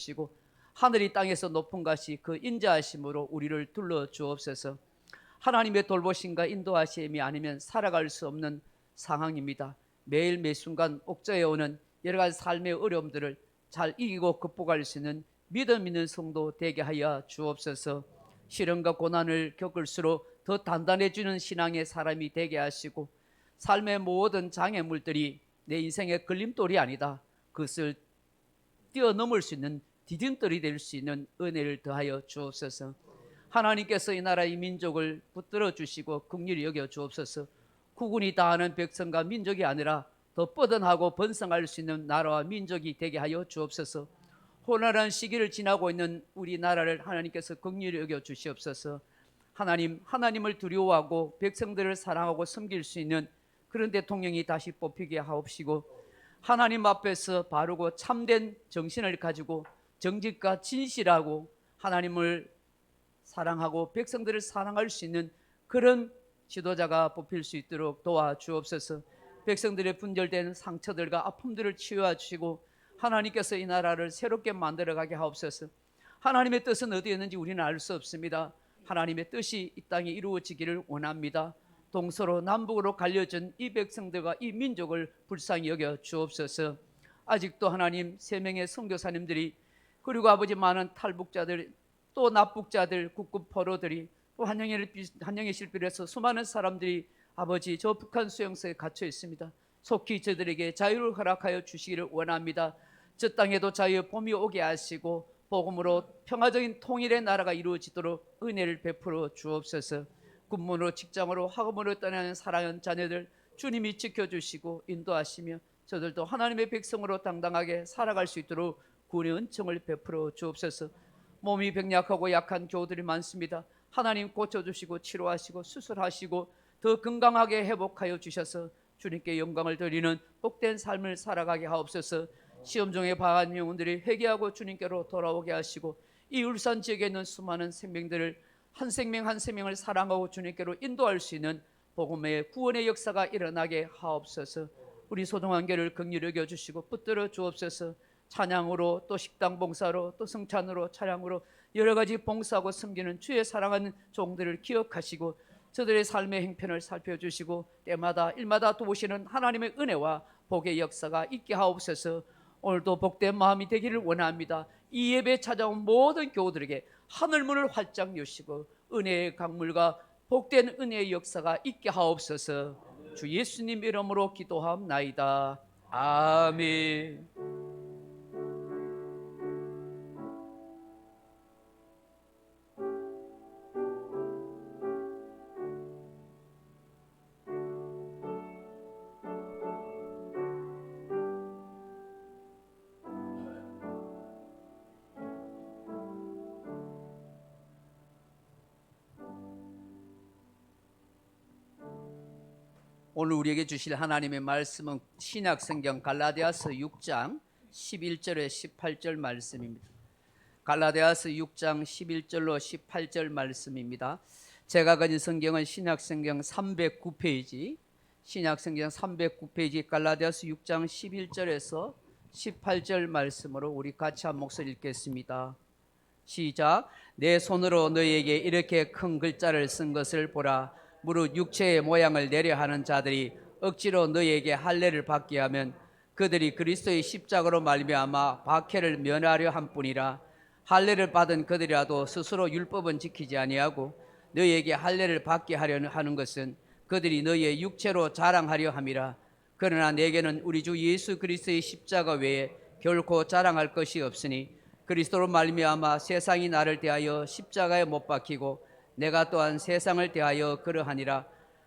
주시고 하늘이 땅에서 높은 것이 그 인자하심으로 우리를 둘러 주옵소서. 하나님의 돌보심과 인도하심이 아니면 살아갈 수 없는 상황입니다. 매일 매 순간 옥저에 오는 여러 가지 삶의 어려움들을 잘 이기고 극복할 수 있는 믿음 있는 성도 되게 하여 주옵소서. 시련과 고난을 겪을수록 더 단단해지는 신앙의 사람이 되게 하시고 삶의 모든 장애물들이 내 인생의 걸림돌이 아니다, 그것을 뛰어넘을 수 있는 디딤돌이 될 수 있는 은혜를 더하여 주옵소서. 하나님께서 이 나라 이 민족을 붙들어 주시고 긍휼히 여겨 주옵소서. 국군이 다하는 백성과 민족이 아니라 더 뻗어나고 번성할 수 있는 나라와 민족이 되게 하여 주옵소서. 혼란한 시기를 지나고 있는 우리나라를 하나님께서 긍휼히 여겨 주시옵소서. 하나님을 두려워하고 백성들을 사랑하고 섬길 수 있는 그런 대통령이 다시 뽑히게 하옵시고, 하나님 앞에서 바르고 참된 정신을 가지고 정직과 진실하고 하나님을 사랑하고 백성들을 사랑할 수 있는 그런 지도자가 뽑힐 수 있도록 도와주옵소서. 백성들의 분절된 상처들과 아픔들을 치유해 주시고 하나님께서 이 나라를 새롭게 만들어가게 하옵소서. 하나님의 뜻은 어디에 있는지 우리는 알 수 없습니다. 하나님의 뜻이 이 땅에 이루어지기를 원합니다. 동서로 남북으로 갈려진 이 백성들과 이 민족을 불쌍히 여겨 주옵소서. 아직도 하나님 3명의 선교사님들이, 그리고 아버지 많은 탈북자들, 또 납북자들, 국군 포로들이, 또 한영의 실비를 해서 수많은 사람들이 아버지 저 북한 수용소에 갇혀 있습니다. 속히 저들에게 자유를 허락하여 주시기를 원합니다. 저 땅에도 자유의 봄이 오게 하시고 복음으로 평화적인 통일의 나라가 이루어지도록 은혜를 베풀어 주옵소서. 군문으로 직장으로 학업으로 떠나는 사랑하는 자녀들 주님이 지켜주시고 인도하시며 저들도 하나님의 백성으로 당당하게 살아갈 수 있도록 구원의 은총을 베풀어 주옵소서. 몸이 병약하고 약한 교우들이 많습니다. 하나님 고쳐주시고 치료하시고 수술하시고 더 건강하게 회복하여 주셔서 주님께 영광을 드리는 복된 삶을 살아가게 하옵소서. 시험 중에 방한 영혼들이 회개하고 주님께로 돌아오게 하시고 이 울산 지역에 있는 수많은 생명들을 한 생명 한 생명을 사랑하고 주님께로 인도할 수 있는 복음의 구원의 역사가 일어나게 하옵소서. 우리 소중한 교회를 긍휼히 여겨주시고 붙들어 주옵소서. 찬양으로 또 식당 봉사로 또 성찬으로 찬양으로 여러 가지 봉사하고 섬기는 주의 사랑하는 종들을 기억하시고 저들의 삶의 행편을 살펴주시고 때마다 일마다 도우시는 하나님의 은혜와 복의 역사가 있게 하옵소서. 오늘도 복된 마음이 되기를 원합니다. 이 예배에 찾아온 모든 교우들에게 하늘문을 활짝 여시고 은혜의 강물과 복된 은혜의 역사가 있게 하옵소서. 주 예수님 이름으로 기도하옵나이다. 아멘. 오늘 우리에게 주실 하나님의 말씀은 신약성경 갈라디아서 6장 11절에 18절 말씀입니다. 갈라디아서 6장 11절로 18절 말씀입니다. 제가 가진 성경은 신약성경 309페이지, 신약성경 309페이지 갈라디아서 6장 11절에서 18절 말씀으로 우리 같이 한 목소리 읽겠습니다. 시작. 내 손으로 너희에게 이렇게 큰 글자를 쓴 것을 보라. 무릇 육체의 모양을 내려 하는 자들이 억지로 너희에게 할례를 받게 하면 그들이 그리스도의 십자가로 말미암아 박해를 면하려 함뿐이라. 할례를 받은 그들이라도 스스로 율법은 지키지 아니하고 너희에게 할례를 받게 하려 하는 것은 그들이 너희의 육체로 자랑하려 함이라. 그러나 내게는 우리 주 예수 그리스도의 십자가 외에 결코 자랑할 것이 없으니 그리스도로 말미암아 세상이 나를 대하여 십자가에 못 박히고 내가 또한 세상을 대하여 그러하니라.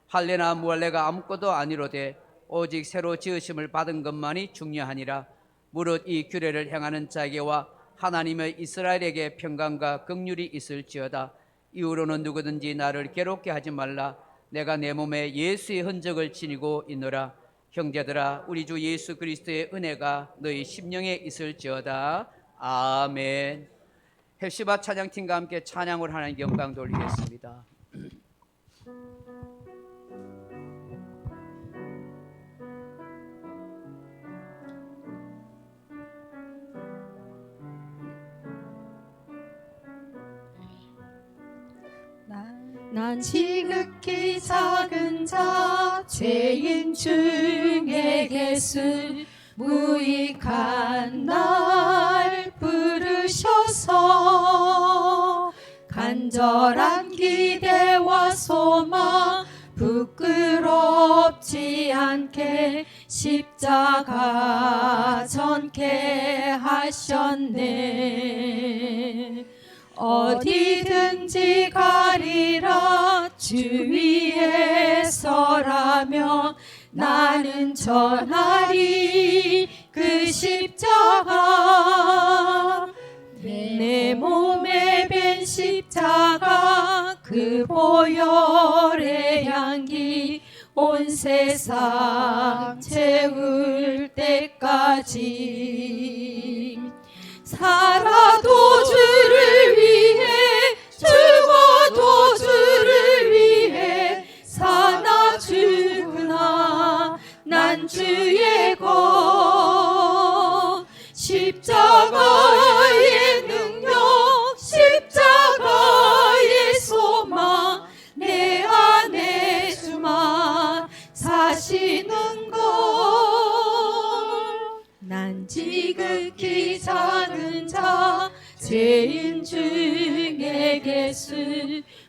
할례나 무할례가 아무것도 아니로되 오직 새로 지으심을 받은 것만이 중요하니라. 무릇 이 규례를 행하는 자에게와 하나님의 이스라엘에게 평강과 긍휼이 있을지어다. 이후로는 누구든지 나를 괴롭게 하지 말라. 내가 내 몸에 예수의 흔적을 지니고 있노라. 형제들아, 우리 주 예수 그리스도의 은혜가 너희 심령에 있을지어다. 아멘. 헬시바 찬양팀과 함께 찬양을 하나님 영광 돌리겠습니다. 난 지극히 작은 자 죄인 중에 계수 무익한 날 부르셔서 간절한 기대와 소망 부끄럽지 않게 십자가 전케 하셨네. 어디든지 가리라 주 위에 서라면 나는 전하리 그 십자가. 내 몸에 밴 십자가 그 보혈의 향기 온 세상 채울 때까지 살아도 주를 위해 죽어도 주를 위해 사나 죽으나 난 주의 것. 십자가의 능력 십자가의 소망 내 안에 주만 사시는 것. 난 지극히 작은 자 죄인 중에 계수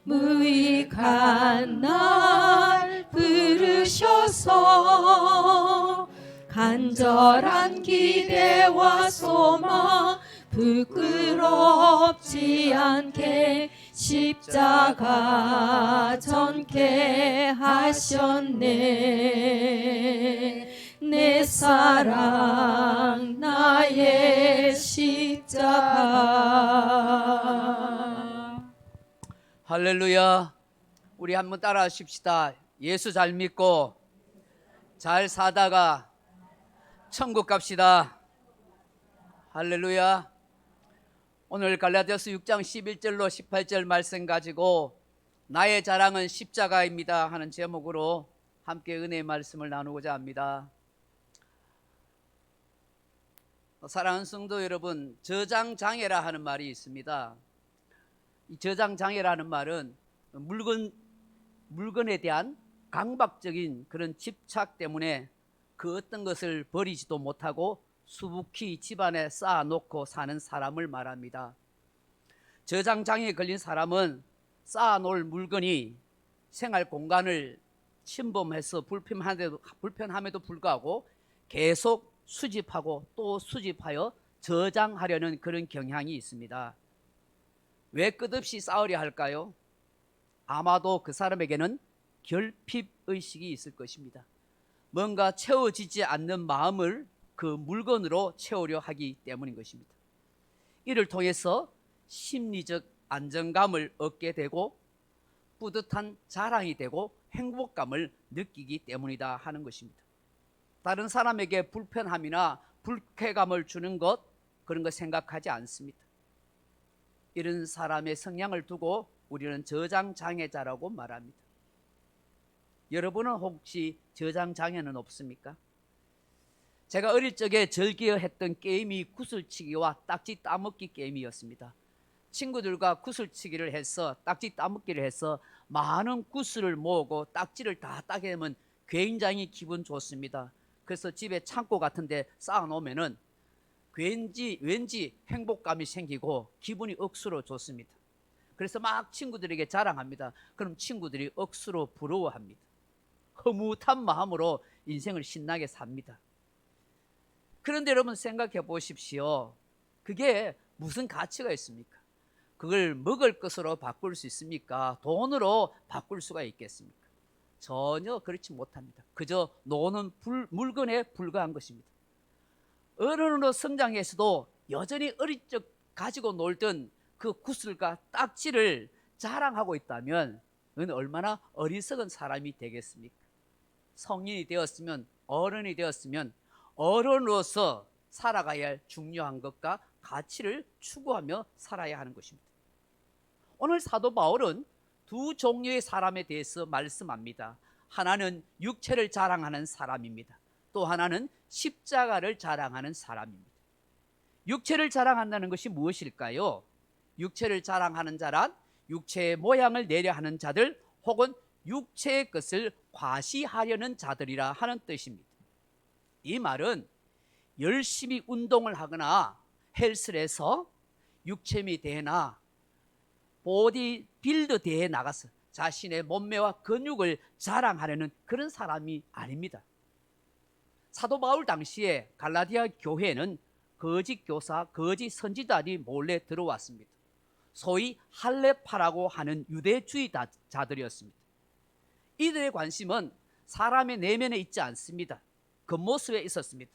무익한 날 부르셔서 간절한 기대와 소망 부끄럽지 않게 십자가 전케 하셨네. 내 사랑 나의 십자가. 할렐루야. 우리 한번 따라 하십시다. 예수 잘 믿고 잘 사다가 천국 갑시다. 할렐루야. 오늘 갈라디아서 6장 11절로 18절 말씀 가지고 나의 자랑은 십자가입니다 하는 제목으로 함께 은혜의 말씀을 나누고자 합니다. 사랑하는 성도 여러분, 저장장애라 하는 말이 있습니다. 이 저장장애라는 말은 물건에 대한 강박적인 그런 집착 때문에 그 어떤 것을 버리지도 못하고 수북히 집안에 쌓아놓고 사는 사람을 말합니다. 저장장애에 걸린 사람은 쌓아놓을 물건이 생활 공간을 침범해서 불편함에도 불구하고 계속 수집하고 또 수집하여 저장하려는 그런 경향이 있습니다. 왜 끝없이 쌓으려 할까요? 아마도 그 사람에게는 결핍의식이 있을 것입니다. 뭔가 채워지지 않는 마음을 그 물건으로 채우려 하기 때문인 것입니다. 이를 통해서 심리적 안정감을 얻게 되고 뿌듯한 자랑이 되고 행복감을 느끼기 때문이다 하는 것입니다. 다른 사람에게 불편함이나 불쾌감을 주는 것, 그런 거 생각하지 않습니다. 이런 사람의 성향을 두고 우리는 저장장애자라고 말합니다. 여러분은 혹시 저장장애는 없습니까? 제가 어릴 적에 즐겨했던 게임이 구슬치기와 딱지 따먹기 게임이었습니다. 친구들과 구슬치기를 해서 딱지 따먹기를 해서 많은 구슬을 모으고 딱지를 다 따게 되면 굉장히 기분 좋습니다. 그래서 집에 창고 같은 데 쌓아놓으면은 왠지 행복감이 생기고 기분이 억수로 좋습니다. 그래서 막 친구들에게 자랑합니다. 그럼 친구들이 억수로 부러워합니다. 흐뭇한 마음으로 인생을 신나게 삽니다. 그런데 여러분 생각해 보십시오. 그게 무슨 가치가 있습니까? 그걸 먹을 것으로 바꿀 수 있습니까? 돈으로 바꿀 수가 있겠습니까? 전혀 그렇지 못합니다. 그저 노는 물건에 불과한 것입니다. 어른으로 성장해서도 여전히 어릴 적 가지고 놀던 그 구슬과 딱지를 자랑하고 있다면 그건 얼마나 어리석은 사람이 되겠습니까? 성인이 되었으면, 어른이 되었으면 어른으로서 살아가야 할 중요한 것과 가치를 추구하며 살아야 하는 것입니다. 오늘 사도 바울은 두 종류의 사람에 대해서 말씀합니다. 하나는 육체를 자랑하는 사람입니다. 또 하나는 십자가를 자랑하는 사람입니다. 육체를 자랑한다는 것이 무엇일까요? 육체를 자랑하는 자란 육체의 모양을 내려 하는 자들 혹은 육체의 것을 과시하려는 자들이라 하는 뜻입니다. 이 말은 열심히 운동을 하거나 헬스를 해서 육체미 대회나 보디 빌드 대회에 나가서 자신의 몸매와 근육을 자랑하려는 그런 사람이 아닙니다. 사도 바울 당시에 갈라디아 교회는 거짓 교사, 거짓 선지자들이 몰래 들어왔습니다. 소위 할례파라고 하는 유대주의자들이었습니다. 이들의 관심은 사람의 내면에 있지 않습니다. 겉모습에 있었습니다.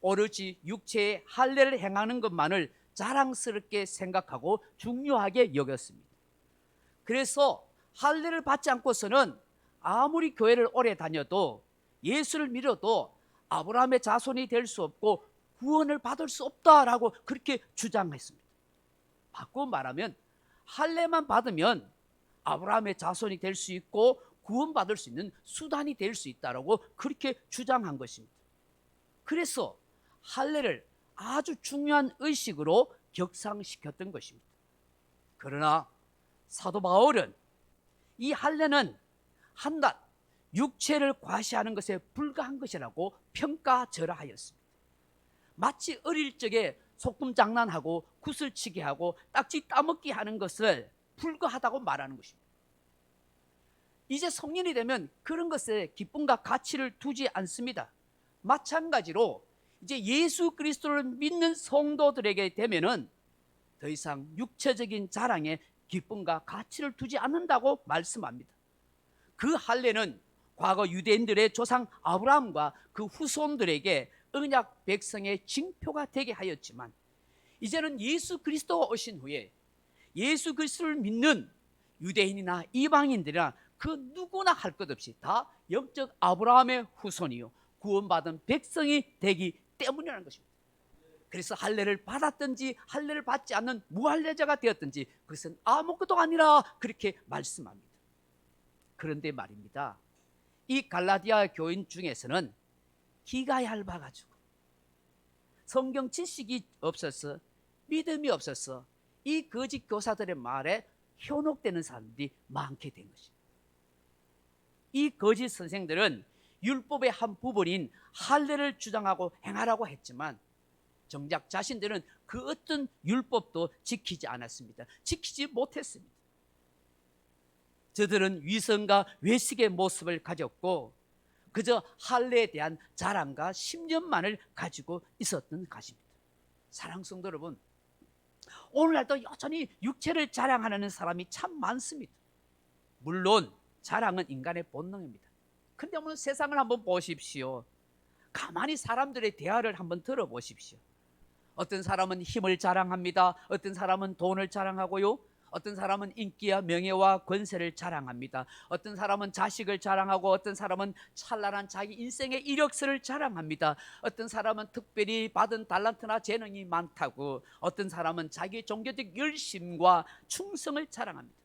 오로지 육체의 할례를 행하는 것만을 자랑스럽게 생각하고 중요하게 여겼습니다. 그래서 할례를 받지 않고서는 아무리 교회를 오래 다녀도 예수를 믿어도 아브라함의 자손이 될 수 없고 구원을 받을 수 없다라고 그렇게 주장했습니다. 바꿔 말하면 할례만 받으면 아브라함의 자손이 될 수 있고 구원받을 수 있는 수단이 될 수 있다라고 그렇게 주장한 것입니다. 그래서 할례를 아주 중요한 의식으로 격상시켰던 것입니다. 그러나 사도 바울은 이 할례는 한낱 육체를 과시하는 것에 불과한 것이라고 평가절하하였습니다. 마치 어릴 적에 소금 장난하고 구슬치기 하고 딱지 따먹기 하는 것을 불과하다고 말하는 것입니다. 이제 성인이 되면 그런 것에 기쁨과 가치를 두지 않습니다. 마찬가지로 이제 예수 그리스도를 믿는 성도들에게 되면은 더 이상 육체적인 자랑에 기쁨과 가치를 두지 않는다고 말씀합니다. 그 할례는 과거 유대인들의 조상 아브라함과 그 후손들에게 언약 백성의 징표가 되게 하였지만 이제는 예수 그리스도가 오신 후에 예수 그리스도를 믿는 유대인이나 이방인들이나 그 누구나 할 것 없이 다 영적 아브라함의 후손이요 구원받은 백성이 되기 때문이라는 것입니다. 그래서 할례를 받았든지 할례를 받지 않는 무할례자가 되었든지 그것은 아무것도 아니라 그렇게 말씀합니다. 그런데 말입니다, 이 갈라디아 교인 중에서는 기가 얇아가지고 성경 지식이 없어서 믿음이 없어서 이 거짓 교사들의 말에 현혹되는 사람들이 많게 된 것입니다. 이 거짓 선생들은 율법의 한 부분인 할례를 주장하고 행하라고 했지만 정작 자신들은 그 어떤 율법도 지키지 않았습니다. 지키지 못했습니다. 저들은 위선과 외식의 모습을 가졌고 그저 할례에 대한 자랑과 신념만을 가지고 있었던 것입니다. 사랑하는 성도 여러분, 오늘날도 여전히 육체를 자랑하는 사람이 참 많습니다. 물론 자랑은 인간의 본능입니다. 그런데 오늘 세상을 한번 보십시오. 가만히 사람들의 대화를 한번 들어보십시오. 어떤 사람은 힘을 자랑합니다. 어떤 사람은 돈을 자랑하고요. 어떤 사람은 인기와 명예와 권세를 자랑합니다. 어떤 사람은 자식을 자랑하고 어떤 사람은 찬란한 자기 인생의 이력서를 자랑합니다. 어떤 사람은 특별히 받은 달란트나 재능이 많다고, 어떤 사람은 자기 종교적 열심과 충성을 자랑합니다.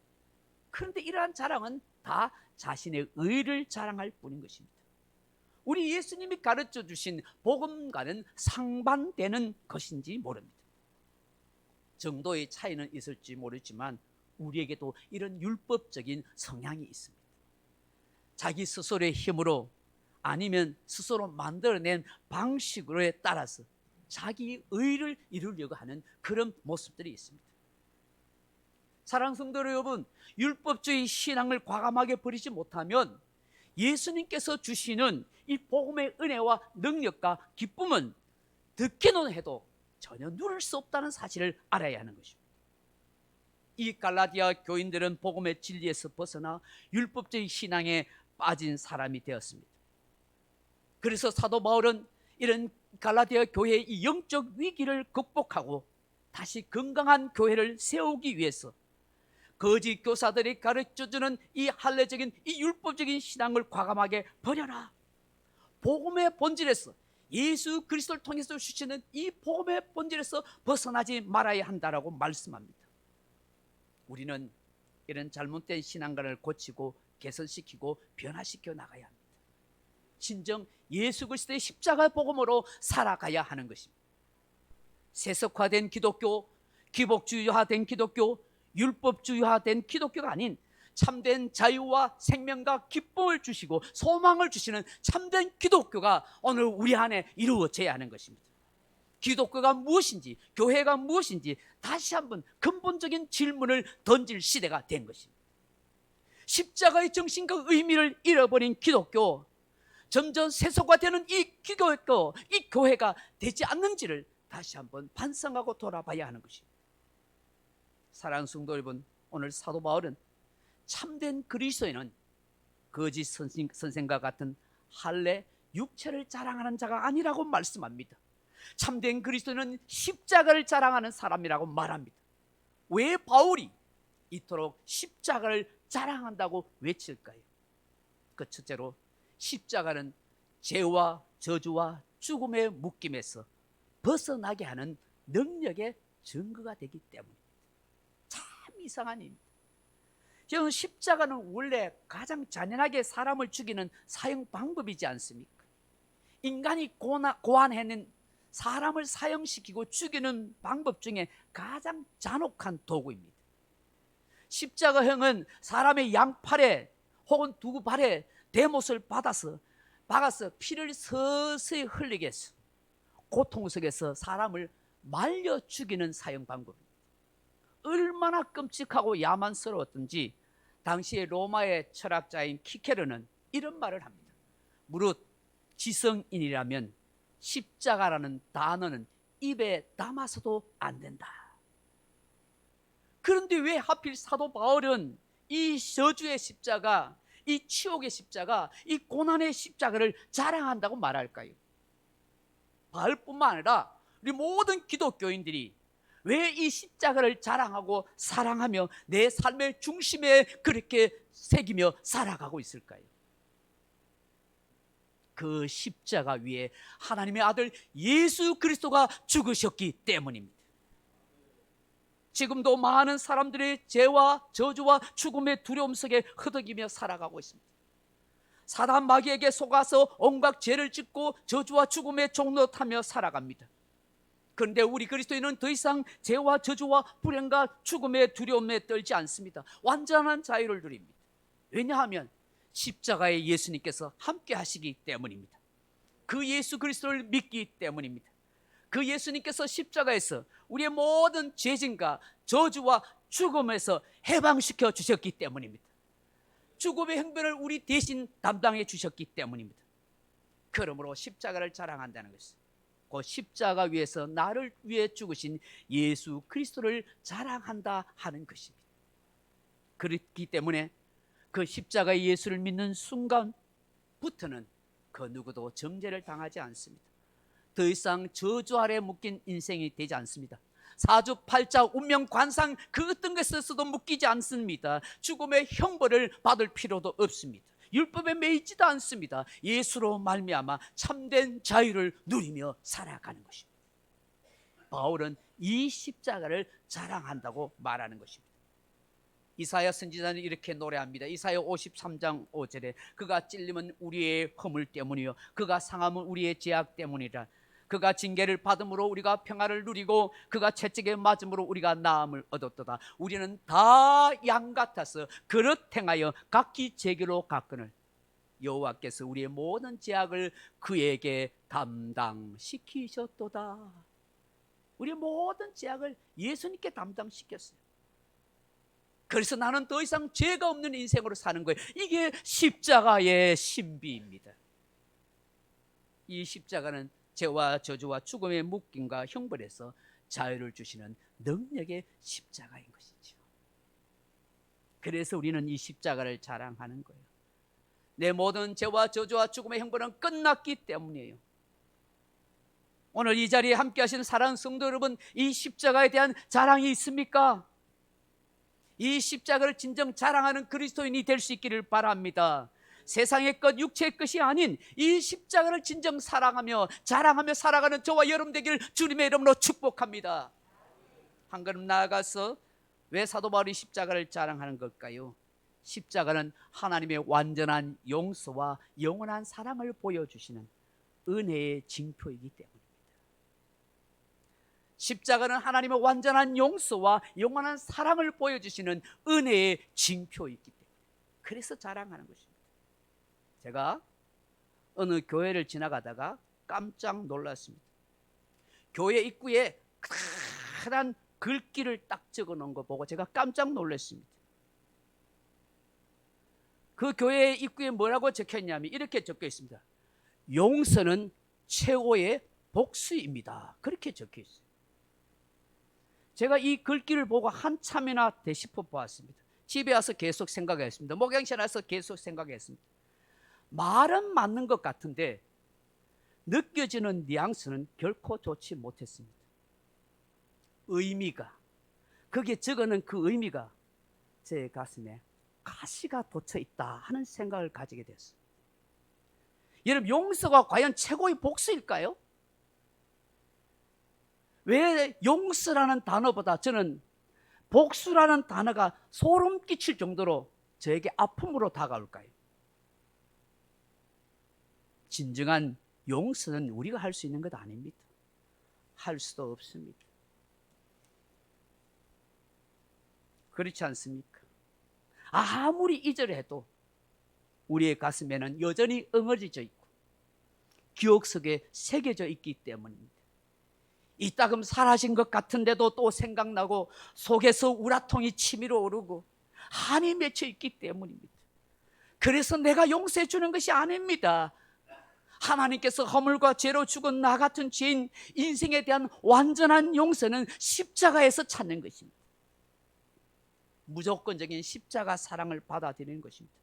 그런데 이러한 자랑은 다 자신의 의를 자랑할 뿐인 것입니다. 우리 예수님이 가르쳐 주신 복음과는 상반되는 것인지 모릅니다. 정도의 차이는 있을지 모르지만 우리에게도 이런 율법적인 성향이 있습니다. 자기 스스로의 힘으로 아니면 스스로 만들어낸 방식으로에 따라서 자기 의를 이루려고 하는 그런 모습들이 있습니다. 사랑하는 성도 여러분, 율법주의 신앙을 과감하게 버리지 못하면 예수님께서 주시는 이 복음의 은혜와 능력과 기쁨은 듣기는 해도 전혀 누릴 수 없다는 사실을 알아야 하는 것입니다. 이 갈라디아 교인들은 복음의 진리에서 벗어나 율법주의 신앙에 빠진 사람이 되었습니다. 그래서 사도 바울은 이런 갈라디아 교회의 이 영적 위기를 극복하고 다시 건강한 교회를 세우기 위해서 거짓 교사들이 가르쳐주는 이 할례적인 이 율법적인 신앙을 과감하게 버려라. 복음의 본질에서 예수 그리스도를 통해서 주시는 이 복음의 본질에서 벗어나지 말아야 한다라고 말씀합니다. 우리는 이런 잘못된 신앙관을 고치고 개선시키고 변화시켜 나가야 합니다. 진정 예수 그리스도의 십자가 복음으로 살아가야 하는 것입니다. 세속화된 기독교, 기복주의화된 기독교, 율법주의화된 기독교가 아닌 참된 자유와 생명과 기쁨을 주시고 소망을 주시는 참된 기독교가 오늘 우리 안에 이루어져야 하는 것입니다. 기독교가 무엇인지, 교회가 무엇인지 다시 한번 근본적인 질문을 던질 시대가 된 것입니다. 십자가의 정신과 의미를 잃어버린 기독교, 점점 세속화되는 이 기독교, 이 교회가 되지 않는지를 다시 한번 반성하고 돌아봐야 하는 것입니다. 사랑하는 성도 여러분, 오늘 사도 바울은 참된 그리스도인은 거짓 선생과 같은 할례 육체를 자랑하는 자가 아니라고 말씀합니다. 참된 그리스도인은 십자가를 자랑하는 사람이라고 말합니다. 왜 바울이 이토록 십자가를 자랑한다고 외칠까요? 그 첫째로 십자가는 죄와 저주와 죽음의 묶임에서 벗어나게 하는 능력의 증거가 되기 때문입니다. 참 이상한 일입니다. 여러분, 십자가는 원래 가장 잔인하게 사람을 죽이는 사형 방법이지 않습니까? 인간이 고안해낸 사람을 사형시키고 죽이는 방법 중에 가장 잔혹한 도구입니다. 십자가형은 사람의 양팔에 혹은 두 발에 대못을 박아서 피를 서서히 흘리게 해서 고통 속에서 사람을 말려 죽이는 사형 방법입니다. 얼마나 끔찍하고 야만스러웠던지 당시의 로마의 철학자인 키케르는 이런 말을 합니다. 무릇 지성인이라면 십자가라는 단어는 입에 담아서도 안 된다. 그런데 왜 하필 사도 바울은 이 저주의 십자가, 이 치욕의 십자가, 이 고난의 십자가를 자랑한다고 말할까요? 바울뿐만 아니라 우리 모든 기독교인들이 왜 이 십자가를 자랑하고 사랑하며 내 삶의 중심에 그렇게 새기며 살아가고 있을까요? 그 십자가 위에 하나님의 아들 예수 그리스도가 죽으셨기 때문입니다. 지금도 많은 사람들이 죄와 저주와 죽음의 두려움 속에 허덕이며 살아가고 있습니다. 사단 마귀에게 속아서 온갖 죄를 짓고 저주와 죽음의 종로 타며 살아갑니다. 그런데 우리 그리스도인은 더 이상 죄와 저주와 불행과 죽음의 두려움에 떨지 않습니다. 완전한 자유를 누립니다. 왜냐하면 십자가에 예수님께서 함께 하시기 때문입니다. 그 예수 그리스도를 믿기 때문입니다. 그 예수님께서 십자가에서 우리의 모든 죄짐과 저주와 죽음에서 해방시켜 주셨기 때문입니다. 죽음의 형벌을 우리 대신 담당해 주셨기 때문입니다. 그러므로 십자가를 자랑한다는 것은 그 십자가 위에서 나를 위해 죽으신 예수 그리스도를 자랑한다 하는 것입니다. 그렇기 때문에 그 십자가의 예수를 믿는 순간부터는 그 누구도 정죄를 당하지 않습니다. 더 이상 저주 아래 묶인 인생이 되지 않습니다. 사주팔자 운명 관상 그 어떤 것에서도 묶이지 않습니다. 죽음의 형벌을 받을 필요도 없습니다. 율법에 매이지도 않습니다. 예수로 말미암아 참된 자유를 누리며 살아가는 것입니다. 바울은 이 십자가를 자랑한다고 말하는 것입니다. 이사야 선지자는 이렇게 노래합니다. 이사야 53장 5절에 그가 찔림은 우리의 허물 때문이요 그가 상함은 우리의 죄악 때문이라. 그가 징계를 받음으로 우리가 평화를 누리고 그가 채찍에 맞음으로 우리가 나음을 얻었도다. 우리는 다 양 같아서 그릇 행하여 각기 제게로 갔거늘 여호와께서 우리의 모든 죄악을 그에게 담당시키셨도다. 우리의 모든 죄악을 예수님께 담당시켰어요. 그래서 나는 더 이상 죄가 없는 인생으로 사는 거예요. 이게 십자가의 신비입니다. 이 십자가는 죄와 저주와 죽음의 묶임과 형벌에서 자유를 주시는 능력의 십자가인 것이죠. 그래서 우리는 이 십자가를 자랑하는 거예요. 내 모든 죄와 저주와 죽음의 형벌은 끝났기 때문이에요. 오늘 이 자리에 함께 하시는 사랑하는 성도 여러분, 이 십자가에 대한 자랑이 있습니까? 이 십자가를 진정 자랑하는 그리스도인이 될 수 있기를 바랍니다. 세상의 것, 육체의 것이 아닌 이 십자가를 진정 사랑하며 자랑하며 살아가는 저와 여러분 되기를 주님의 이름으로 축복합니다. 한 걸음 나아가서 왜 사도 바울이 십자가를 자랑하는 걸까요? 십자가는 하나님의 완전한 용서와 영원한 사랑을 보여주시는 은혜의 징표이기 때문입니다. 십자가는 하나님의 완전한 용서와 영원한 사랑을 보여주시는 은혜의 징표이기 때문에 그래서 자랑하는 것입니다. 제가 어느 교회를 지나가다가 깜짝 놀랐습니다. 교회 입구에 크단 글귀를 딱 적어 놓은 거 보고 제가 깜짝 놀랐습니다. 그 교회 입구에 뭐라고 적혀 있냐면 이렇게 적혀 있습니다. 용서는 최고의 복수입니다. 그렇게 적혀 있어요. 제가 이 글귀를 보고 한참이나 되짚어 보았습니다. 집에 와서 계속 생각했습니다. 목양실에 와서 계속 생각했습니다. 말은 맞는 것 같은데 느껴지는 뉘앙스는 결코 좋지 못했습니다. 의미가, 거기에 적어놓은 그 의미가 제 가슴에 가시가 돋쳐 있다 하는 생각을 가지게 됐어요. 여러분, 용서가 과연 최고의 복수일까요? 왜 용서라는 단어보다 저는 복수라는 단어가 소름 끼칠 정도로 저에게 아픔으로 다가올까요? 진정한 용서는 우리가 할 수 있는 것 아닙니다. 할 수도 없습니다. 그렇지 않습니까? 아무리 잊으려도 우리의 가슴에는 여전히 엉어져 있고 기억 속에 새겨져 있기 때문입니다. 이따금 사라진 것 같은데도 또 생각나고 속에서 우라통이 치밀어 오르고 한이 맺혀 있기 때문입니다. 그래서 내가 용서해 주는 것이 아닙니다. 하나님께서 허물과 죄로 죽은 나 같은 죄인 인생에 대한 완전한 용서는 십자가에서 찾는 것입니다. 무조건적인 십자가 사랑을 받아들이는 것입니다.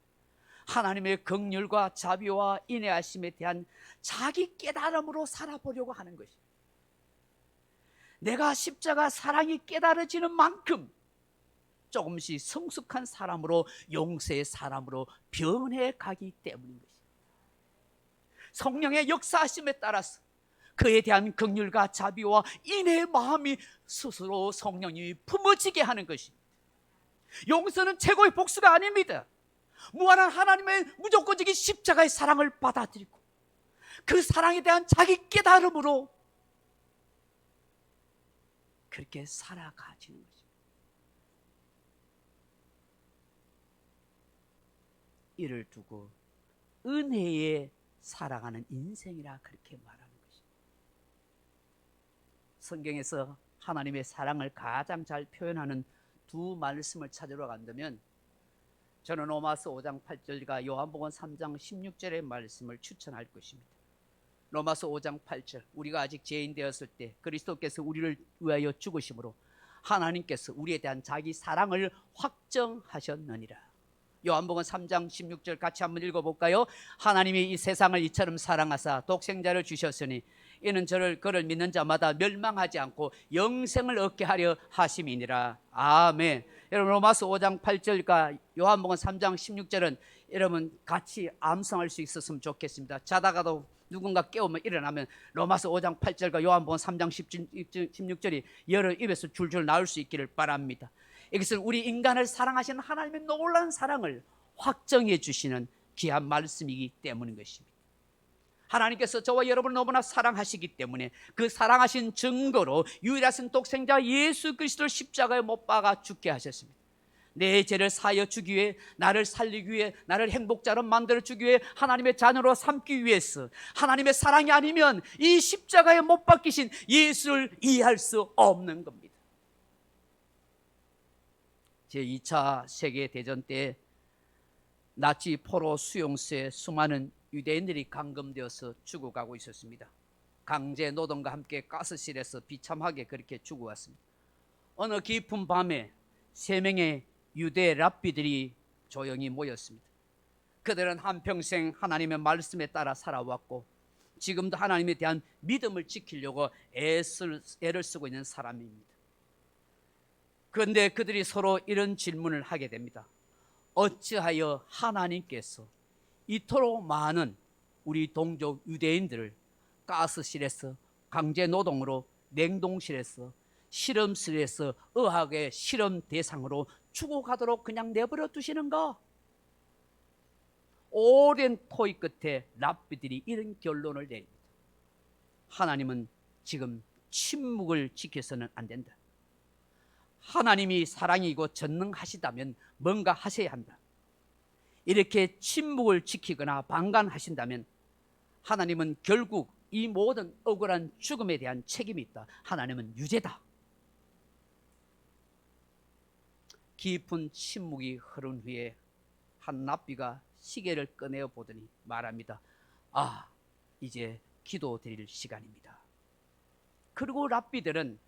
하나님의 긍휼과 자비와 인애하심에 대한 자기 깨달음으로 살아보려고 하는 것입니다. 내가 십자가 사랑이 깨달아지는 만큼 조금씩 성숙한 사람으로, 용서의 사람으로 변해가기 때문인 것입니다. 성령의 역사하심에 따라서 그에 대한 긍휼과 자비와 인애의 마음이 스스로 성령님이 품어지게 하는 것입니다. 용서는 최고의 복수가 아닙니다. 무한한 하나님의 무조건적인 십자가의 사랑을 받아들이고 그 사랑에 대한 자기 깨달음으로 그렇게 살아가지는 것입니다. 이를 두고 은혜에 살아가는 인생이라 그렇게 말하는 것입니다. 성경에서 하나님의 사랑을 가장 잘 표현하는 두 말씀을 찾으러 간다면 저는 로마서 5장 8절과 요한복음 3장 16절의 말씀을 추천할 것입니다. 로마서 5장 8절, 우리가 아직 죄인 되었을 때 그리스도께서 우리를 위하여 죽으심으로 하나님께서 우리에 대한 자기 사랑을 확정하셨느니라. 요한복음 3장 16절 같이 한번 읽어볼까요? 하나님이 이 세상을 이처럼 사랑하사 독생자를 주셨으니 이는 그를 믿는 자마다 멸망하지 않고 영생을 얻게 하려 하심이니라. 아멘. 여러분, 로마서 5장 8절과 요한복음 3장 16절은 여러분 같이 암송할 수 있었으면 좋겠습니다. 자다가도 누군가 깨우면 일어나면 로마서 5장 8절과 요한복음 3장 16절이 여러 입에서 줄줄 나올 수 있기를 바랍니다. 이것은 우리 인간을 사랑하시는 하나님의 놀라운 사랑을 확정해 주시는 귀한 말씀이기 때문인 것입니다. 하나님께서 저와 여러분을 너무나 사랑하시기 때문에 그 사랑하신 증거로 유일하신 독생자 예수 그리스도를 십자가에 못 박아 죽게 하셨습니다. 내 죄를 사하여 주기 위해, 나를 살리기 위해, 나를 행복자로 만들어 주기 위해, 하나님의 자녀로 삼기 위해서 하나님의 사랑이 아니면 이 십자가에 못 박히신 예수를 이해할 수 없는 겁니다. 제2차 세계대전 때 나치 포로 수용소에 수많은 유대인들이 감금되어서 죽어가고 있었습니다. 강제 노동과 함께 가스실에서 비참하게 그렇게 죽어왔습니다. 어느 깊은 밤에 3명의 유대 랍비들이 조용히 모였습니다. 그들은 한평생 하나님의 말씀에 따라 살아왔고 지금도 하나님에 대한 믿음을 지키려고 애를 쓰고 있는 사람입니다. 그런데 그들이 서로 이런 질문을 하게 됩니다. 어찌하여 하나님께서 이토록 많은 우리 동족 유대인들을 가스실에서 강제 노동으로, 냉동실에서, 실험실에서 의학의 실험 대상으로 죽어가도록 그냥 내버려 두시는가? 오랜 토의 끝에 랍비들이 이런 결론을 내립니다. 하나님은 지금 침묵을 지켜서는 안 된다. 하나님이 사랑이고 전능하시다면 뭔가 하셔야 한다. 이렇게 침묵을 지키거나 방관하신다면 하나님은 결국 이 모든 억울한 죽음에 대한 책임이 있다. 하나님은 유죄다. 깊은 침묵이 흐른 후에 한 랍비가 시계를 꺼내어 보더니 말합니다. 아, 이제 기도 드릴 시간입니다. 그리고 랍비들은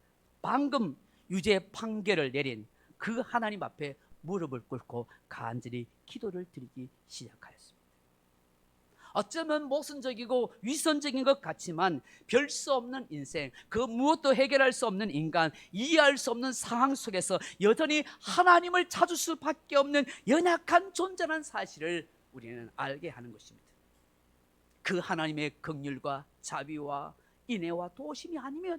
방금 유죄 판결을 내린 그 하나님 앞에 무릎을 꿇고 간절히 기도를 드리기 시작하였습니다. 어쩌면 모순적이고 위선적인 것 같지만 별 수 없는 인생, 그 무엇도 해결할 수 없는 인간, 이해할 수 없는 상황 속에서 여전히 하나님을 찾을 수밖에 없는 연약한 존재라는 사실을 우리는 알게 하는 것입니다. 그 하나님의 긍휼과 자비와 인애와 도우심이 아니면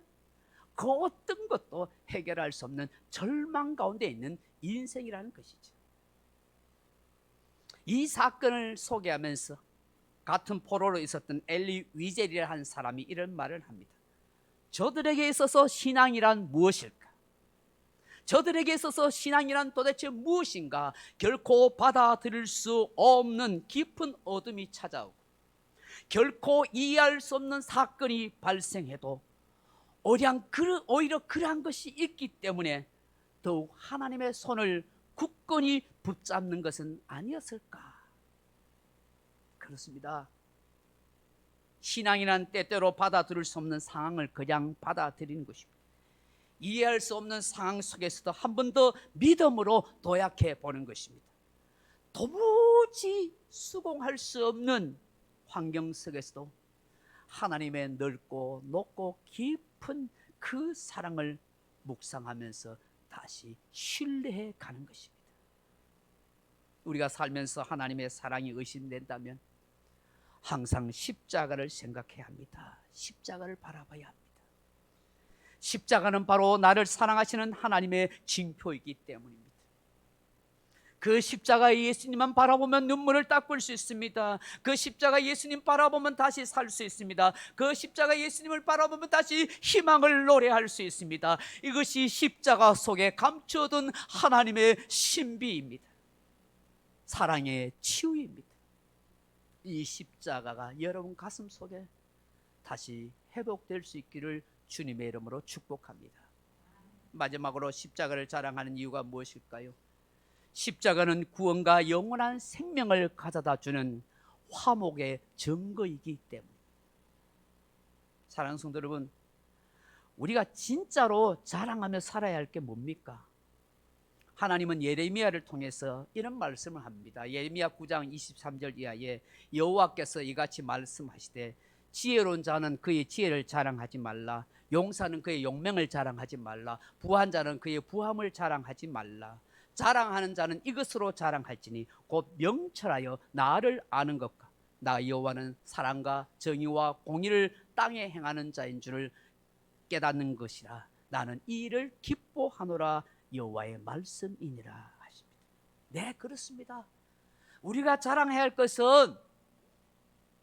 그 어떤 것도 해결할 수 없는 절망 가운데 있는 인생이라는 것이죠. 이 사건을 소개하면서 같은 포로로 있었던 엘리 위젤이라는 사람이 이런 말을 합니다. 저들에게 있어서 신앙이란 무엇일까? 저들에게 있어서 신앙이란 도대체 무엇인가? 결코 받아들일 수 없는 깊은 어둠이 찾아오고 결코 이해할 수 없는 사건이 발생해도 오히려 그러한 것이 있기 때문에 더욱 하나님의 손을 굳건히 붙잡는 것은 아니었을까? 그렇습니다. 신앙이란 때때로 받아들일 수 없는 상황을 그냥 받아들이는 것입니다. 이해할 수 없는 상황 속에서도 한 번 더 믿음으로 도약해 보는 것입니다. 도무지 수긍할 수 없는 환경 속에서도 하나님의 넓고 높고 깊은 그 사랑을 묵상하면서 다시 신뢰해 가는 것입니다. 우리가 살면서 하나님의 사랑이 의심된다면 항상 십자가를 생각해야 합니다. 십자가를 바라봐야 합니다. 십자가는 바로 나를 사랑하시는 하나님의 징표이기 때문입니다. 그 십자가 예수님만 바라보면 눈물을 닦을 수 있습니다. 그 십자가 예수님 바라보면 다시 살 수 있습니다. 그 십자가 예수님을 바라보면 다시 희망을 노래할 수 있습니다. 이것이 십자가 속에 감춰둔 하나님의 신비입니다. 사랑의 치유입니다. 이 십자가가 여러분 가슴 속에 다시 회복될 수 있기를 주님의 이름으로 축복합니다. 마지막으로 십자가를 자랑하는 이유가 무엇일까요? 십자가는 구원과 영원한 생명을 가져다 주는 화목의 증거이기 때문에. 사랑하는 성도 여러분, 우리가 진짜로 자랑하며 살아야 할 게 뭡니까? 하나님은 예레미야를 통해서 이런 말씀을 합니다. 예레미야 9장 23절 이하에 여호와께서 이같이 말씀하시되 지혜로운 자는 그의 지혜를 자랑하지 말라. 용사는 그의 용맹을 자랑하지 말라. 부한 자는 그의 부함을 자랑하지 말라. 자랑하는 자는 이것으로 자랑할지니 곧 명철하여 나를 아는 것과 나 여호와는 사랑과 정의와 공의를 땅에 행하는 자인 줄을 깨닫는 것이라. 나는 이 일을 기뻐하노라. 여호와의 말씀이니라 하십니다. 네, 그렇습니다. 우리가 자랑해야 할 것은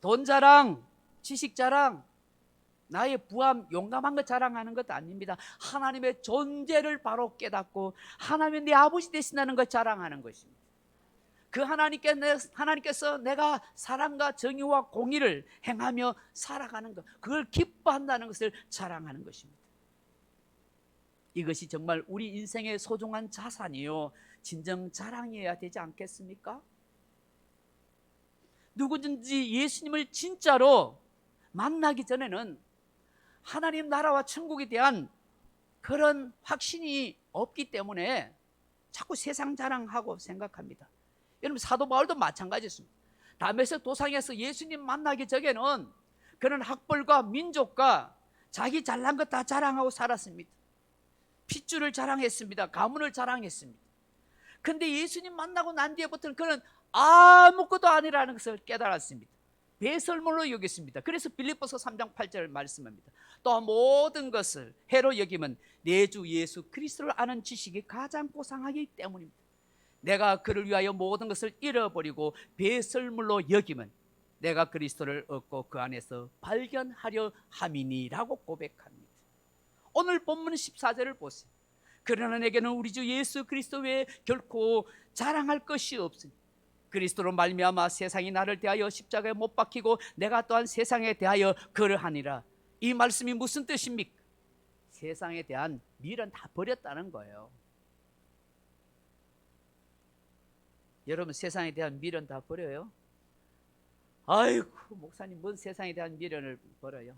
돈 자랑, 지식 자랑, 나의 부함, 용감한 것 자랑하는 것 아닙니다. 하나님의 존재를 바로 깨닫고 하나님이 내 아버지 되신다는 것 자랑하는 것입니다. 그 하나님께서 내가 사랑과 정의와 공의를 행하며 살아가는 것, 그걸 기뻐한다는 것을 자랑하는 것입니다. 이것이 정말 우리 인생의 소중한 자산이요, 진정 자랑이어야 되지 않겠습니까? 누구든지 예수님을 진짜로 만나기 전에는 하나님 나라와 천국에 대한 그런 확신이 없기 때문에 자꾸 세상 자랑하고 생각합니다. 여러분, 사도 바울도 마찬가지였습니다. 다메섹 도상에서 예수님 만나기 전에는 그런 학벌과 민족과 자기 잘난 것 다 자랑하고 살았습니다. 핏줄을 자랑했습니다. 가문을 자랑했습니다. 그런데 예수님 만나고 난 뒤에부터는 그는 아무것도 아니라는 것을 깨달았습니다. 배설물로 여겼습니다. 그래서 빌립보서 3장 8절을 말씀합니다. 또 모든 것을 해로 여기면 내 주 예수 그리스도를 아는 지식이 가장 고상하기 때문입니다. 내가 그를 위하여 모든 것을 잃어버리고 배설물로 여기면 내가 그리스도를 얻고 그 안에서 발견하려 함이니라고 고백합니다. 오늘 본문 14절을 보세요. 그러나 내게는 우리 주 예수 그리스도 외에 결코 자랑할 것이 없으니 그리스도로 말미암아 세상이 나를 대하여 십자가에 못 박히고 내가 또한 세상에 대하여 그러하니라. 이 말씀이 무슨 뜻입니까? 세상에 대한 미련 다 버렸다는 거예요. 여러분, 세상에 대한 미련 다 버려요? 아이고, 목사님 뭔 세상에 대한 미련을 버려요?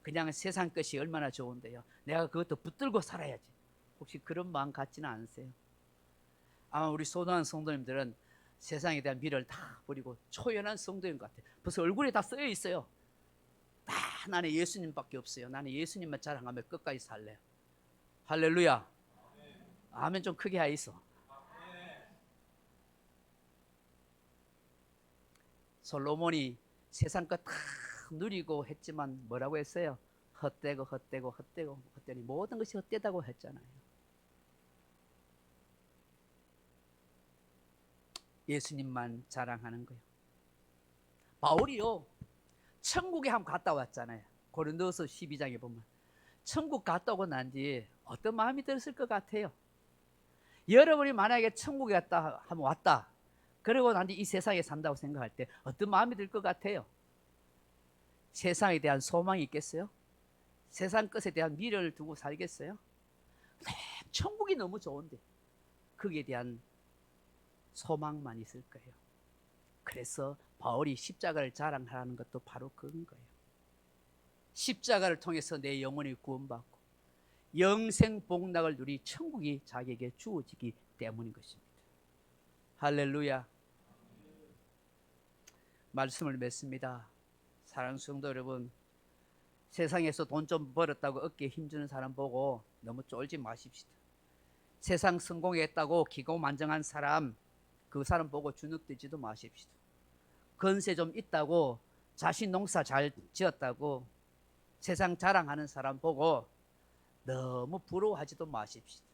그냥 세상 것이 얼마나 좋은데요. 내가 그것도 붙들고 살아야지. 혹시 그런 마음 갖지는 않으세요? 아마 우리 소중한 성도님들은 세상에 대한 미련을 다 버리고 초연한 성도인 것 같아요. 벌써 얼굴에 다 쓰여 있어요. 다 나는 예수님밖에 없어요. 나는 예수님만 자랑하며 끝까지 살래요. 할렐루야. 아멘 좀 크게 하이소. 솔로몬이 세상 것 다 누리고 했지만 뭐라고 했어요? 헛되고 헛되니 모든 것이 헛되다고 했잖아요. 예수님만 자랑하는 거예요. 바울이요, 천국에 한번 갔다 왔잖아요. 고린도서 12장에 보면 천국 갔다 오고 난 뒤 어떤 마음이 들었을 것 같아요? 여러분이 만약에 천국에 갔다 하면 왔다, 그러고 난 뒤 이 세상에 산다고 생각할 때 어떤 마음이 들 것 같아요? 세상에 대한 소망이 있겠어요? 세상 것에 대한 미련을 두고 살겠어요? 천국이 너무 좋은데 거기에 대한 소망만 있을 거예요. 그래서 바울이 십자가를 자랑하라는 것도 바로 그런 거예요. 십자가를 통해서 내 영혼이 구원받고 영생 복락을 누리 천국이 자기에게 주어지기 때문인 것입니다. 할렐루야. 말씀을 맺습니다. 사랑하는 성도 여러분, 세상에서 돈 좀 벌었다고 어깨에 힘주는 사람 보고 너무 쫄지 마십시다. 세상 성공했다고 기고만장한 사람, 그 사람 보고 주눅들지도 마십시다. 건세 좀 있다고 자신 농사 잘 지었다고 세상 자랑하는 사람 보고 너무 부러워하지도 마십시다.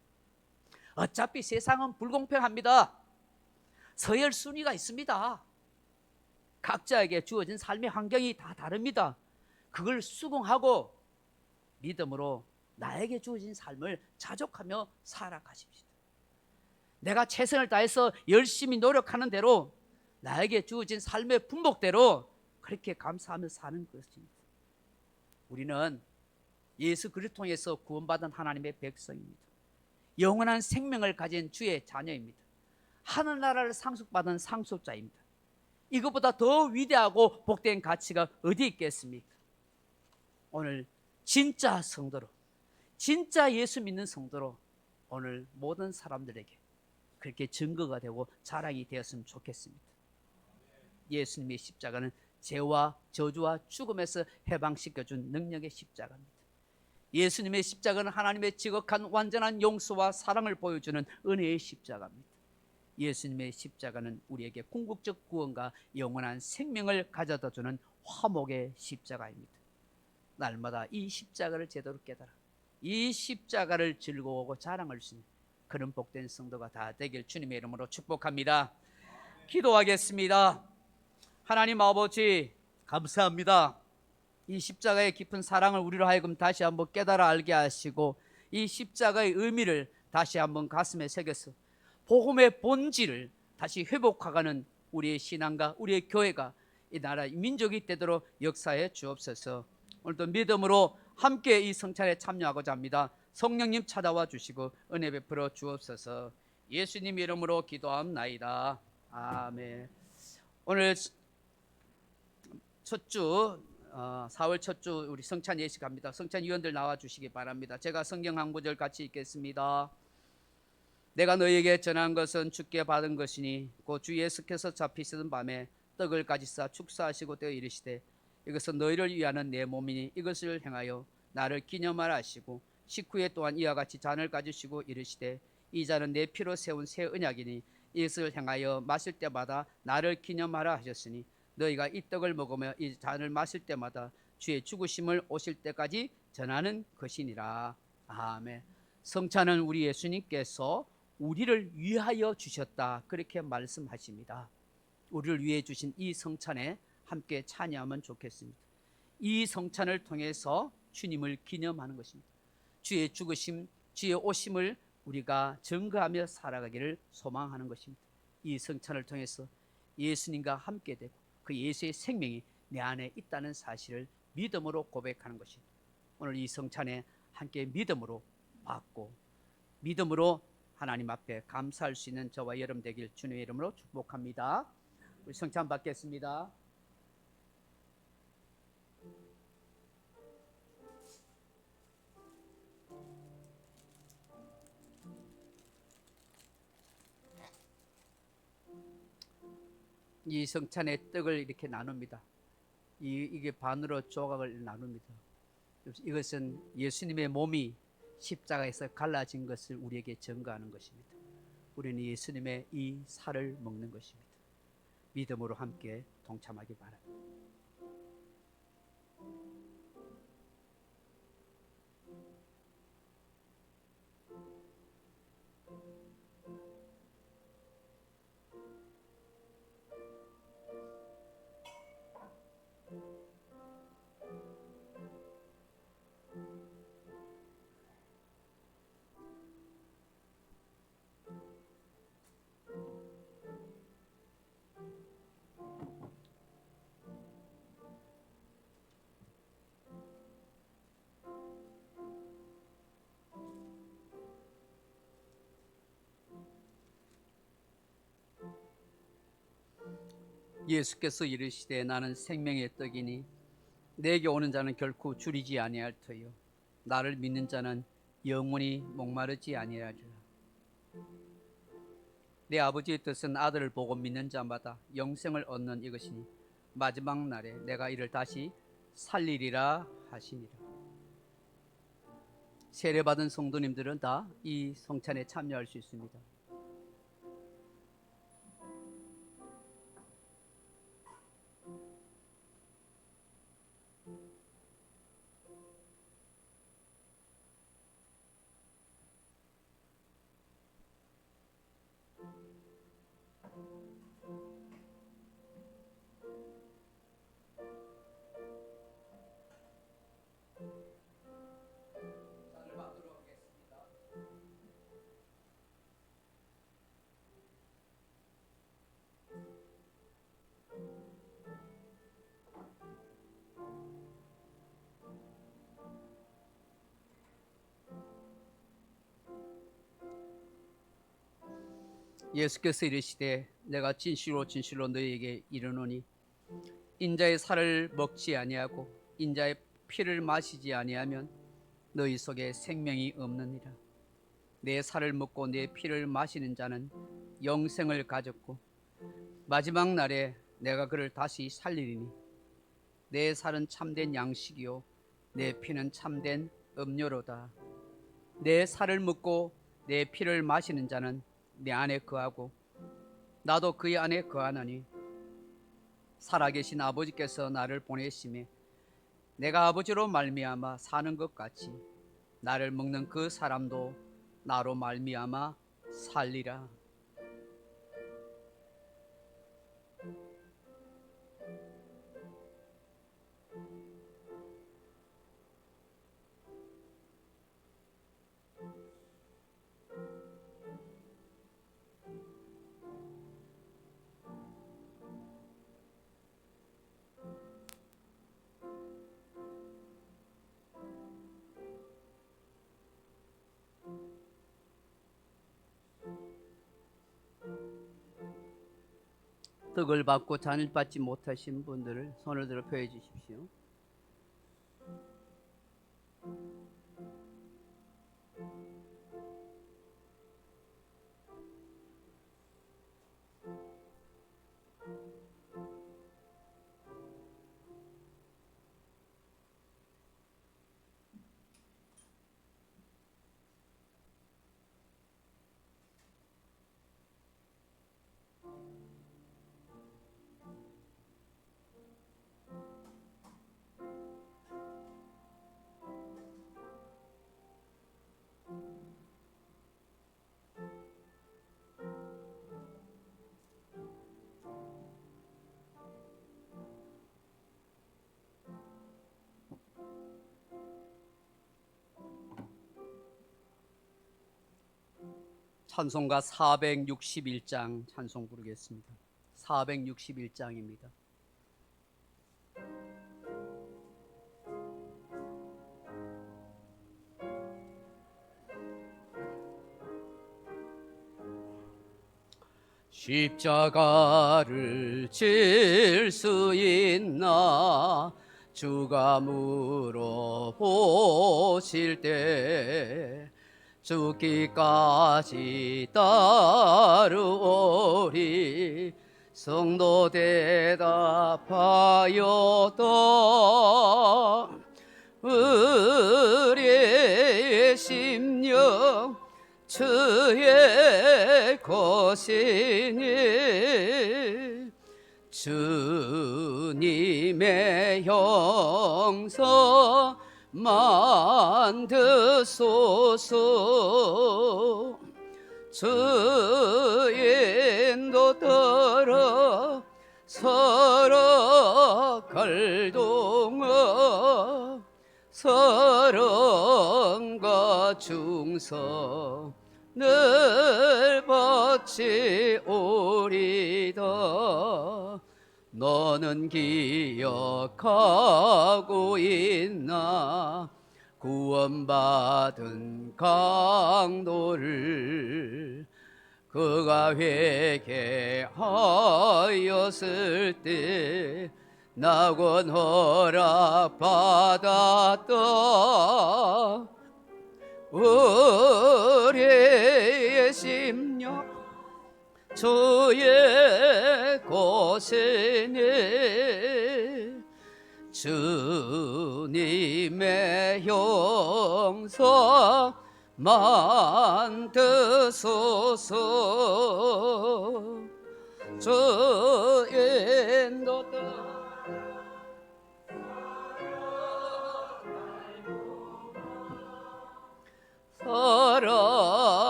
어차피 세상은 불공평합니다. 서열 순위가 있습니다. 각자에게 주어진 삶의 환경이 다 다릅니다. 그걸 수긍하고 믿음으로 나에게 주어진 삶을 자족하며 살아가십시다. 내가 최선을 다해서 열심히 노력하는 대로 나에게 주어진 삶의 분복대로 그렇게 감사하며 사는 것입니다. 우리는 예수 그리스도 통해서 구원받은 하나님의 백성입니다. 영원한 생명을 가진 주의 자녀입니다. 하늘나라를 상속받은 상속자입니다. 이것보다 더 위대하고 복된 가치가 어디 있겠습니까? 오늘 진짜 성도로, 진짜 예수 믿는 성도로 오늘 모든 사람들에게 그렇게 증거가 되고 자랑이 되었으면 좋겠습니다. 예수님의 십자가는 죄와 저주와 죽음에서 해방시켜준 능력의 십자가입니다. 예수님의 십자가는 하나님의 지극한 완전한 용서와 사랑을 보여주는 은혜의 십자가입니다. 예수님의 십자가는 우리에게 궁극적 구원과 영원한 생명을 가져다주는 화목의 십자가입니다. 날마다 이 십자가를 제대로 깨달아 이 십자가를 즐거워하고 자랑할 수 있는 그런 복된 성도가 다 되길 주님의 이름으로 축복합니다. 기도하겠습니다. 하나님 아버지, 감사합니다. 이 십자가의 깊은 사랑을 우리로 하여금 다시 한번 깨달아 알게 하시고 이 십자가의 의미를 다시 한번 가슴에 새겨서 복음의 본질을 다시 회복하가는 우리의 신앙과 우리의 교회가 이 나라 민족이 되도록 역사해 주옵소서. 오늘도 믿음으로 함께 이 성찬에 참여하고자 합니다. 성령님 찾아와 주시고 은혜 베풀어 주옵소서. 예수님 이름으로 기도합나이다. 아멘. 오늘 첫 주 4월 첫 주 우리 성찬 예식합니다. 성찬 위원들 나와 주시기 바랍니다. 제가 성경 한 구절 같이 읽겠습니다. 내가 너희에게 전한 것은 주께 받은 것이니 곧 주 예수께서 잡히시던 밤에 떡을 가지사 축사하시고 떼어 이르시되 이것은 너희를 위하는 내 몸이니 이것을 행하여 나를 기념하라 하시고 식후에 또한 이와 같이 잔을 가지시고 이르시되 이 잔은 내 피로 세운 새 언약이니 이것을 행하여 마실 때마다 나를 기념하라 하셨으니 너희가 이 떡을 먹으며 이 잔을 마실 때마다 주의 죽으심을 오실 때까지 전하는 것이니라. 아멘. 성찬은 우리 예수님께서 우리를 위하여 주셨다, 그렇게 말씀하십니다. 우리를 위해 주신 이 성찬에 함께 찬양하면 좋겠습니다. 이 성찬을 통해서 주님을 기념하는 것입니다. 주의 죽으심, 주의 오심을 우리가 증거하며 살아가기를 소망하는 것입니다. 이 성찬을 통해서 예수님과 함께 되고 그 예수의 생명이 내 안에 있다는 사실을 믿음으로 고백하는 것입니다. 오늘 이 성찬에 함께 믿음으로 받고 믿음으로 하나님 앞에 감사할 수 있는 저와 여러분 되길 주님의 이름으로 축복합니다. 우리 성찬 받겠습니다. 이 성찬의 떡을 이렇게 나눕니다. 이게 반으로 조각을 나눕니다. 이것은 예수님의 몸이 십자가에서 갈라진 것을 우리에게 증거하는 것입니다. 우리는 예수님의 이 살을 먹는 것입니다. 믿음으로 함께 동참하기 바랍니다. 예수께서 이르시되 나는 생명의 떡이니 내게 오는 자는 결코 줄이지 아니할 터요 나를 믿는 자는 영원히 목마르지 아니하리라. 내 아버지의 뜻은 아들을 보고 믿는 자마다 영생을 얻는 이것이니 마지막 날에 내가 이를 다시 살리리라 하시니라. 세례받은 성도님들은 다 이 성찬에 참여할 수 있습니다. 예수께서 이르시되 내가 진실로 진실로 너희에게 이르노니 인자의 살을 먹지 아니하고 인자의 피를 마시지 아니하면 너희 속에 생명이 없느니라. 내 살을 먹고 내 피를 마시는 자는 영생을 가졌고 마지막 날에 내가 그를 다시 살리리니 내 살은 참된 양식이요 내 피는 참된 음료로다. 내 살을 먹고 내 피를 마시는 자는 내 안에 거하고 나도 그의 안에 거하나니 살아계신 아버지께서 나를 보내심에 내가 아버지로 말미암아 사는 것 같이 나를 먹는 그 사람도 나로 말미암아 살리라. 떡을 받고 잔을 받지 못하신 분들을 손을 들어 표해 주십시오. 찬송가 461장 찬송 부르겠습니다. 461장입니다. 십자가를 질 수 있나 주가 물어보실 때 죽기까지 따르오리. 성도 대답하였다. 우리의 심령 주의 것이니 주님의 형상 만드소서. 주 인도 따라 살아갈 동안 사랑과 충성 늘 바치오리다. 너는 기억하고 있나 구원받은 강도를. 그가 회개하였을 때 낙원 허락받았다. 우리의 심령 주의 것이니 주님의 형상 만드소서. 주 인도 따라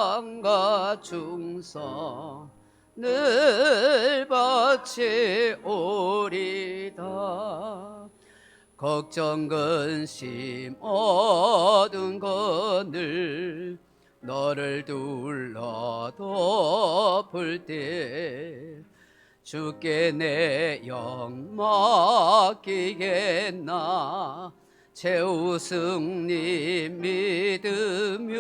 사랑과 충성 늘 바치오리다. 걱정 근심 어두운 것들 너를 둘러 덮을 때 주께 내 영 맡기겠나. 최우승님 믿으며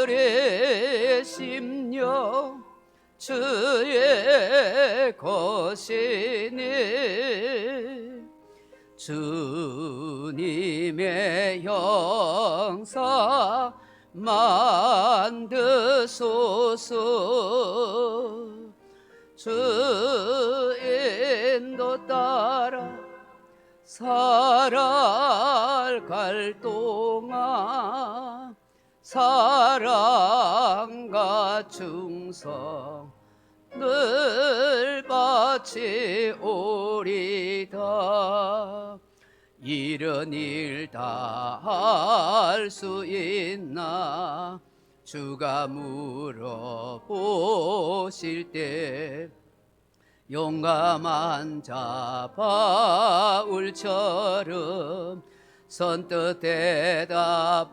우리의 심령 주의 것이니 주님의 형상 만드소서. 주 인도 따라 살아갈 동안 사랑과 충성 늘 바치오리다. 이런 일 다 할 수 있나 주가 물어보실 때 용감한 자 바울처럼 선뜻 대답하리라.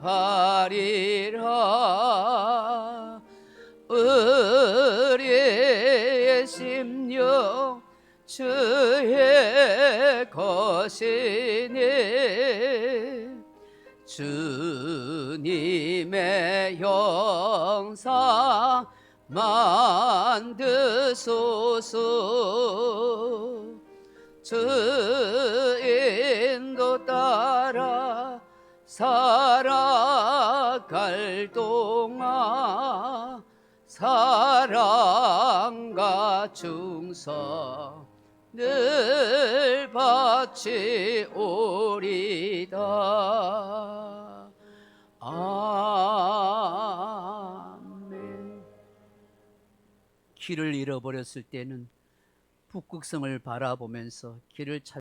우리의 심령 주의 것이니 주님의 형상 만드소서. 주 인도 따라 살아갈 동안 사랑과 충성 늘 바치오리다. 아멘. 길을 잃어버렸을 때는 북극성을 바라보면서 길을 찾